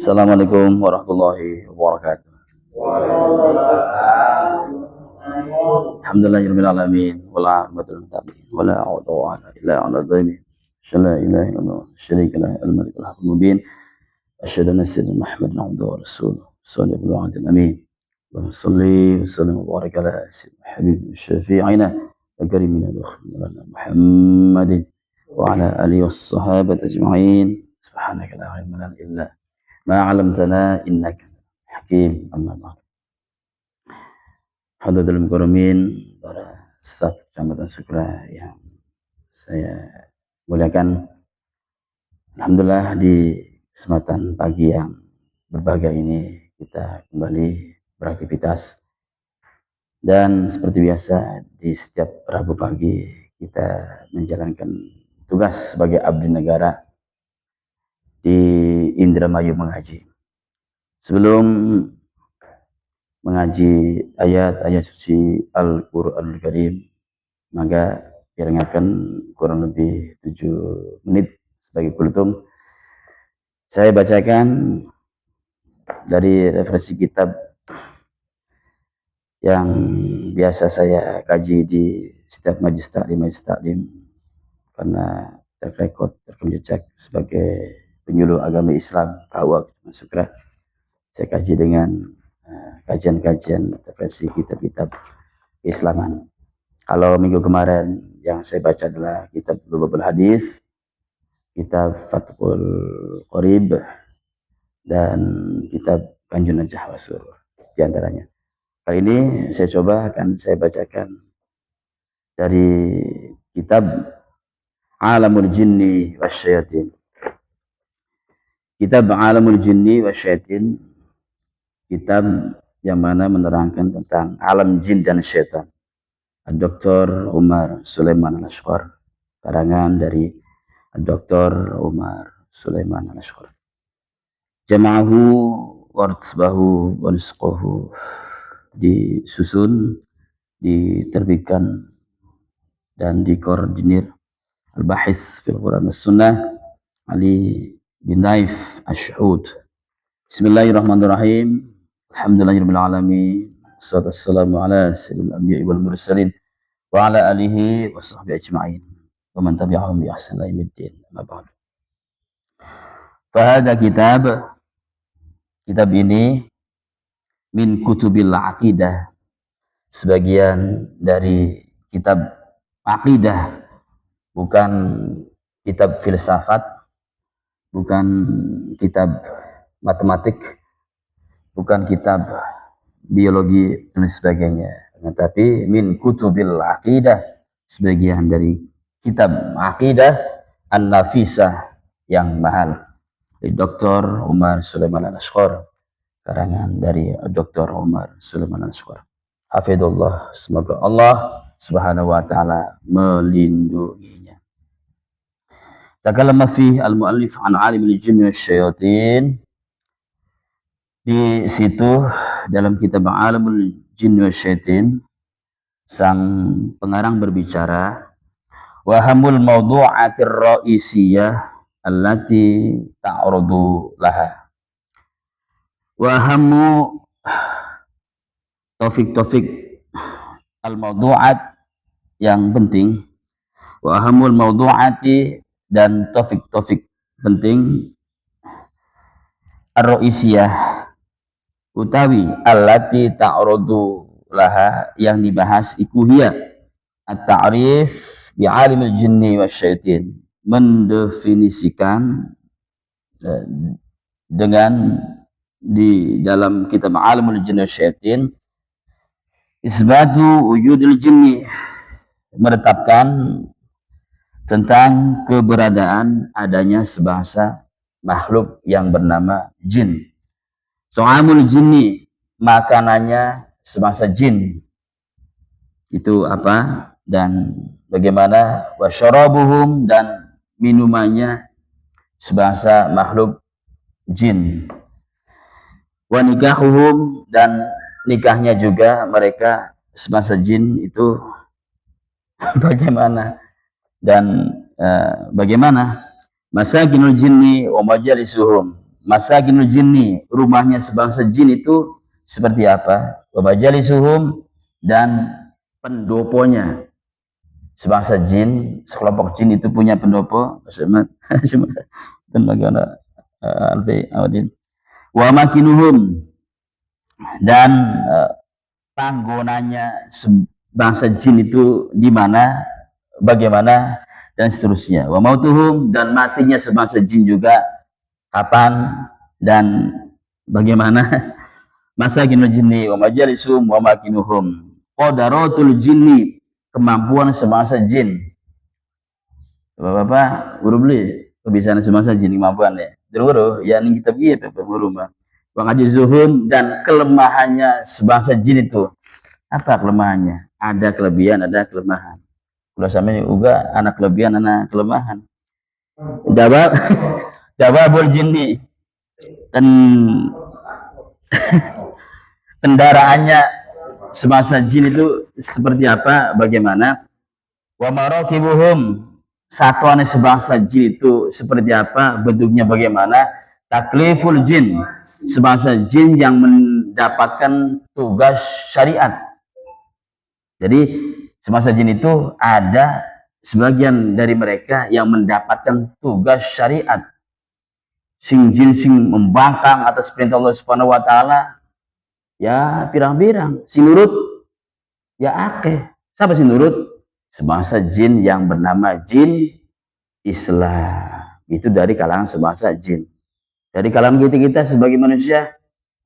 Assalamualaikum warahmatullahi wabarakatuh. Alhamdulillahirabbil alamin wala aqbatul muttaqin wala udwana illa 'alal zalimin. Shalla ilaha illallah syarika lahu al-malikul haqqul mubin. Asyhadu anna sayyidina Muhammadan abduhu wa rasuluhu shadiqul wa'dil amin. Allahumma shalli wa sallim wa barik ala sayyidina habibina syafi'ina wa karimina Muhammadin wa ala alihi was sahabati ajma'in. Subhanaka la ilma lana illa ma 'allamtana innaka hakim. Amma ba'd. Hadirin mukarramin, para staf Kecamatan Sukra yang saya muliakan. Alhamdulillah di kesempatan pagi yang berbahagia ini kita kembali beraktivitas. Dan seperti biasa di setiap Rabu pagi kita menjalankan tugas sebagai abdi negara di Indramayu mengaji. Sebelum mengaji ayat-ayat suci Al-Quranul Karim, maka direngakan kurang lebih 7 menit sebagai kultum. Saya bacakan dari referensi kitab yang biasa saya kaji di setiap majlis taklim karena terrekod terjejak sebagai penyuluh agama Islam KUA Sukra. Saya kaji dengan kajian-kajian referensi kitab-kitab keislaman. Kalau minggu kemarin yang saya baca adalah kitab Lubabul Hadis, kitab Fathul Qorib, dan kitab Kanjun Najah Wasur di antaranya. Kali ini saya coba akan saya bacakan dari kitab Alamul Jinni Wasyayatin. Kitab Alamul Jinni Wasyayatin, kitab yang mana menerangkan tentang alam jin dan syaitan. Dr. Umar Sulaiman Al-Ashqar, karangan dari Dr. Umar Sulaiman Al-Ashqar. Jama'ahu wartsbahu wansqahu, disusun, diterbitkan dan dikoordinir Al-Bahis fil Quran was Sunnah Ali bin Naif Ash-Shuhud. Bismillahirrahmanirrahim. Alhamdulillahirabbil alamin. Wassalamu ala sayyidil anbiya'i wal mursalin wa ala alihi wa sahbihi ajma'in wa man tabi'ahum bi ihsan ila yaumiddin. Amma ba'd. Fahada kitab ini min kutubil aqidah, sebagian dari kitab aqidah, bukan kitab filsafat, bukan kitab matematik, bukan kitab biologi dan sebagainya, tetapi min kutubil aqidah, sebagian dari kitab aqidah an-nafisah yang mahal, dari Dr. Umar Sulaiman Al-Ashqar, karangan dari Dr. Umar Sulaiman Al-Ashqar. Hafidhullah, semoga Allah Subhanahu wa taala melindunginya. Takallama fi al-muallif an alimil jinn wasyayatin. Di situ dalam kitab Alamul Jinn Wasyayatin, sang pengarang berbicara, wahamul mawdu'atir ra'isiyah allati ta'rudu laha. Wahamu tofik al-mawdu'at yang penting, wahamul mawdu'ati dan tofik penting ar-ra'isiyah utawi allati ta'rudu laha, yang dibahas iku hiya at-ta'rif bi alimil jinni wasyayatin, mendefinisikan dengan di dalam kitab Alamul Jinni Wasyayatin, isbatu wujudil jinni, menetapkan tentang keberadaan adanya sebangsa makhluk yang bernama jin. So'amul jinni, makanannya sebangsa jin itu apa dan bagaimana, wasyarabuhum, dan minumannya sebangsa makhluk jin, wa nikahuhum, dan nikahnya juga mereka sebangsa jin itu bagaimana, dan bagaimana masakinul jinni wa majalisuhum. Masakinul jinni, rumahnya sebangsa jin itu seperti apa? Wa majalisuhum, dan pendoponya. Sebangsa jin, sekelompok jin itu punya pendopo. Dan bagaimana alfi awadin. Wa makinuhum, dan panggonannya sebangsa jin itu di mana, bagaimana, dan seterusnya. Wa mautuhum, dan matinya sebangsa jin juga kapan dan bagaimana. Masakinul jinni wa majalisuhum wa makinuhum. Qadaratul jinni, kemampuan sebangsa jin. Bapak-bapak, guru beli kebiasaan sebangsa jin kemampuan ya. Guru ya ini kita biar Bapak guru mah. Wa ngajizuhum, dan kelemahannya sebangsa jin itu. Apa kelemahannya? Ada kelebihan, ada kelemahan. Kalau sama juga anak kelebihan, anak kelemahan. Dababul jinni, dan kendaraannya semasa jin itu seperti apa, bagaimana. Wa marakibuhum, satuan sebangsa jin itu seperti apa, bentuknya bagaimana. Takliful jin, sebangsa jin yang mendapatkan tugas syariat. Jadi semasa jin itu ada sebagian dari mereka yang mendapatkan tugas syariat. Sing jin sing membangkang atas perintah Allah Subhanahu wa taala ya pirang-pirang, sing nurut ya akeh. Siapa sing nurut? Sebangsa jin yang bernama jin Islam. Itu dari kalangan sebangsa jin. Dari kalangan kita sebagai manusia,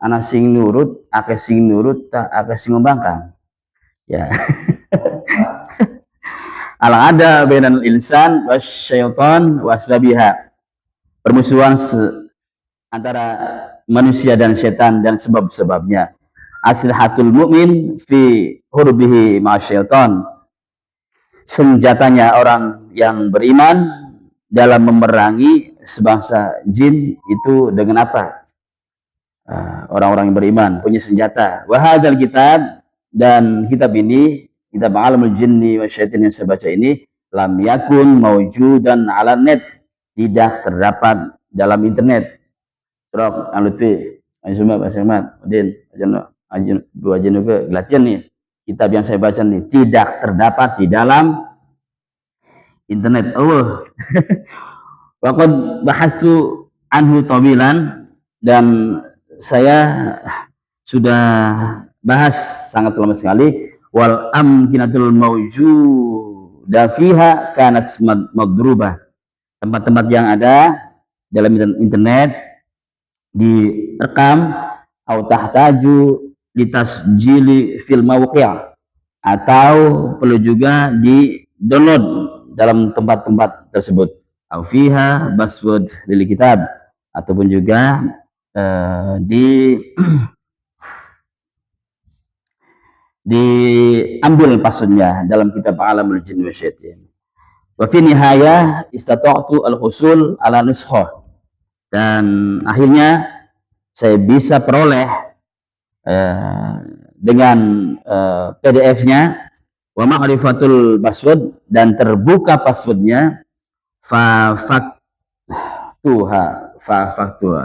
anak sing nurut, akeh sing nurut, tak akeh sing membangkang. Ya. Alang ada bainal insan wasyaitan wasbabiha. Permusuhan antara manusia dan setan dan sebab-sebabnya. Aslihatul mu'min fi hurbihi ma'asyaitan. Senjatanya orang yang beriman dalam memerangi sebangsa jin itu dengan apa? Orang-orang yang beriman punya senjata. Wahadzal kitab, dan kitab ini, kitab Alamul Jinni Wasyaitin yang saya baca ini, lam yakun mawjudan ala net, tidak terdapat dalam internet. Surah Al-Lutfi, Azumah, Basamat, Udin, dua jenuh ke latihan nih. Kitab yang saya baca nih tidak terdapat di dalam internet. Allah. Waqad bahastu anhu tawilan, dan saya sudah bahas sangat lama sekali. Wal amkinatul mawjuda fiha kanat madrubah. Tempat-tempat yang ada dalam internet direkam atau tahtaju litasjili fil mawqi', atau perlu juga di download dalam tempat-tempat tersebut. Au fiha password lil kitab, ataupun juga diambil passwordnya dalam kitab Alamul Jin Wasyaitin. Wa fi nihayah istata'tu al-husul ala nuskhah, dan akhirnya saya bisa peroleh dengan PDF-nya. Wa ma'rifatul password, dan terbuka passwordnya. Fafaktuha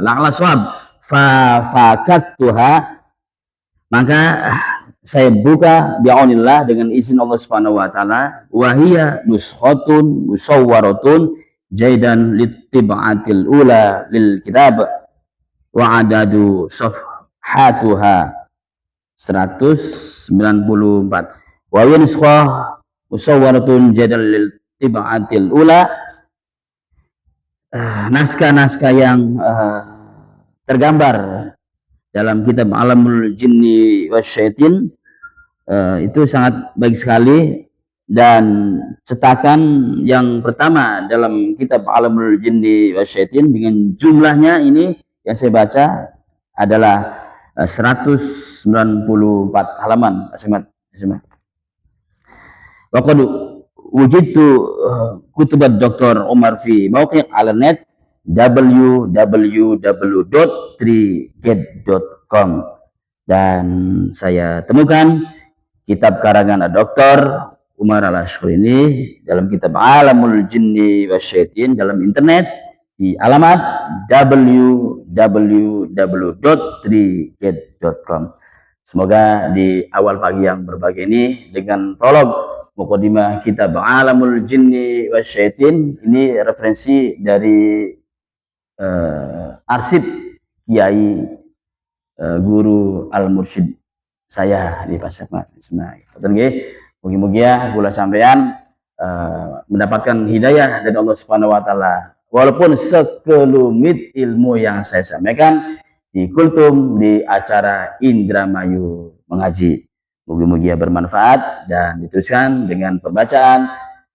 la'ala swab fafakatuha, maka saya buka bi'aunillah dengan izin Allah Subhanahu wa taala. Wa hiya nuskhatun musawwaratun jaidan litib'atil ula lil kitab wa adadu safhatuha 194. Wa hiya nuskhah musawwaratun jaidan litib'atil ula, naskah-naskah yang tergambar dalam kitab Alamul Jinni Wasyaitin itu sangat baik sekali. Dan cetakan yang pertama dalam kitab Alamul Jinni Wasyaitin dengan jumlahnya ini yang saya baca adalah 194 halaman. Waqad wujudtu kutubad Dr. Umar fi mauqi' ala net www.3get.com, dan saya temukan kitab karangan Dr. Umar Al-Ashqar ini dalam kitab Alamul Jinni Wasyaitin dalam internet di alamat www.3get.com. Semoga di awal pagi yang berbahagia ini dengan prolog mukadimah kitab Alamul Jinni Wasyaitin, ini referensi dari arsip Kiai Guru Al-Mursyid saya di Pasar Senayan. Mugi-mugi ya kula sampean mendapatkan hidayah dari Allah Subhanahu wa taala. Walaupun sekelumit ilmu yang saya sampaikan di kultum di acara Indramayu mengaji. Mugi-mugi ya bermanfaat dan diteruskan dengan pembacaan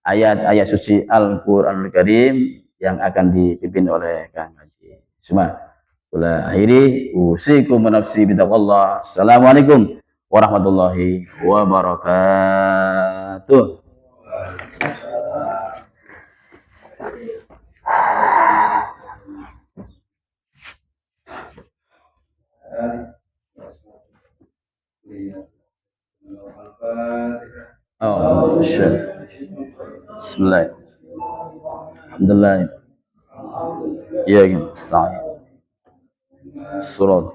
ayat-ayat suci Al-Qur'anul Karim yang akan dipimpin oleh Kang Haji. Semua kula akhiri usikum nafsi bitaqwallah. Assalamualaikum warahmatullahi wabarakatuh. Oh, Bismillah. Alhamdulillah. Ya, sahih. Surat.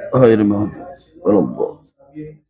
غير المغضوب ولا الضالين.